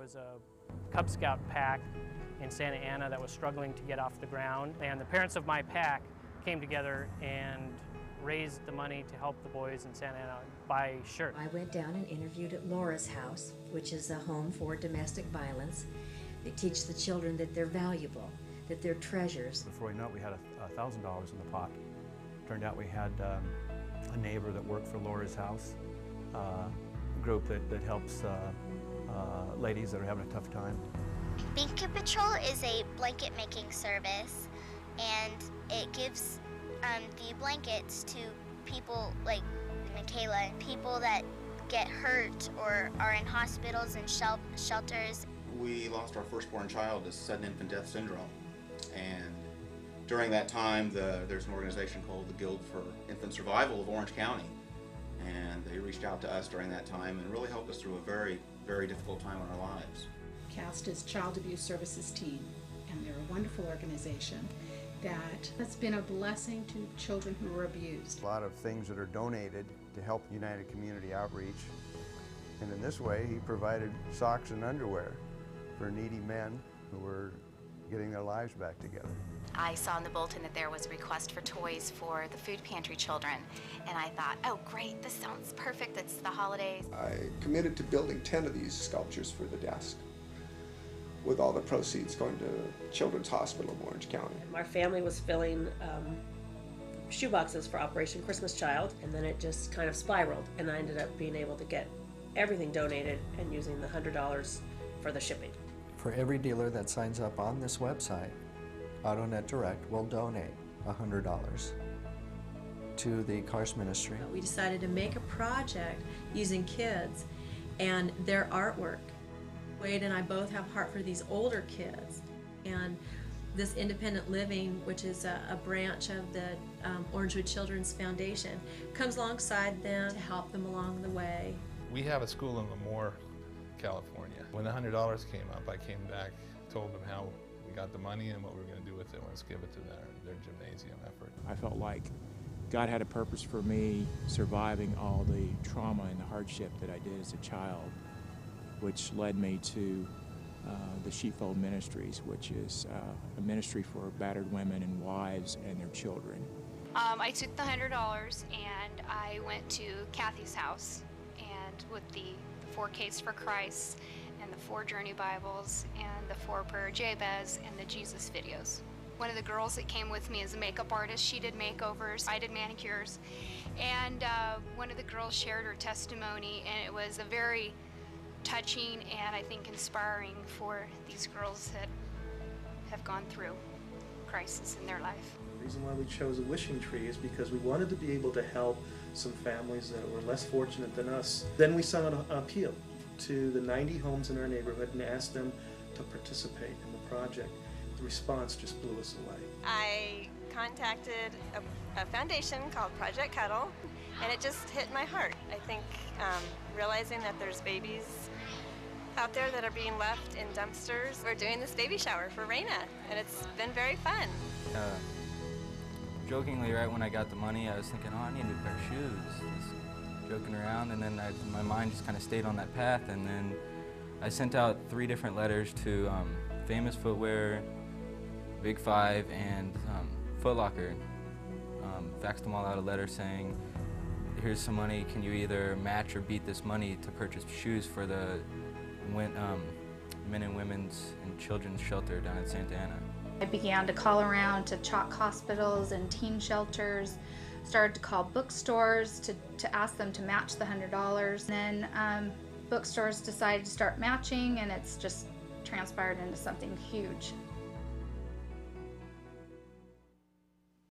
was a Cub Scout pack in Santa Ana that was struggling to get off the ground, and the parents of my pack came together and raised the money to help the boys in Santa Ana buy shirts. I went down and interviewed at Laura's house, which is a home for domestic violence. They teach the children that they're valuable, that they're treasures. Before we know it, we had $1,000 in the pot. Turned out we had a neighbor that worked for Laura's house, a group that helps ladies that are having a tough time. Blanket Patrol is a blanket making service, and it gives the blankets to people like Michaela and people that get hurt or are in hospitals and shelters. We lost our firstborn child to sudden infant death syndrome, and during that time there's an organization called the Guild for Infant Survival of Orange County, and they reached out to us during that time and really helped us through a very, very difficult time in our lives. CAST is Child Abuse Services Team, and they're a wonderful organization that has been a blessing to children who were abused. A lot of things that are donated to help United Community Outreach, and in this way he provided socks and underwear for needy men who were getting their lives back together. I saw in the bulletin that there was a request for toys for the food pantry children, and I thought, oh great, this sounds perfect, it's the holidays. I committed to building 10 of these sculptures for the desk, with all the proceeds going to Children's Hospital of Orange County. Our family was filling shoe boxes for Operation Christmas Child, and then it just kind of spiraled, and I ended up being able to get everything donated and using the $100 for the shipping. For every dealer that signs up on this website, AutoNet Direct will donate $100 to the Cars Ministry. We decided to make a project using kids and their artwork. Wade and I both have heart for these older kids, and this independent living, which is a branch of the Orangewood Children's Foundation, comes alongside them to help them along the way. We have a school in Lemoore, California. When the $100 came up, I came back, told them how we got the money and what we were going to do with it. Let's give it to their gymnasium effort. I felt like God had a purpose for me surviving all the trauma and the hardship that I did as a child, which led me to the Sheepfold Ministries, which is a ministry for battered women and wives and their children. I took the $100 and I went to Kathy's house, and with the 4 Ks for Christ and the 4 Journey Bibles and the 4 Prayer Jabez and the Jesus videos. One of the girls that came with me is a makeup artist. She did makeovers, I did manicures, and one of the girls shared her testimony, and it was a very touching and I think inspiring for these girls that have gone through crisis in their life. The reason why we chose a wishing tree is because we wanted to be able to help some families that were less fortunate than us. Then we sent an appeal to the 90 homes in our neighborhood and asked them to participate in the project. The response just blew us away. I contacted a foundation called Project Cuddle, and it just hit my heart. I think realizing that there's babies out there that are being left in dumpsters. We're doing this baby shower for Raina, and it's been very fun. Jokingly, right when I got the money, I was thinking, oh, I need a new pair of shoes. Just joking around, and then my mind just kind of stayed on that path, and then I sent out 3 different letters to Famous Footwear, Big 5, and Foot Locker. Faxed them all out a letter saying, here's some money, can you either match or beat this money to purchase shoes for the men and women's and children's shelter down in Santa Ana. I began to call around to chalk hospitals and teen shelters, started to call bookstores to ask them to match the $100. And then bookstores decided to start matching, and it's just transpired into something huge.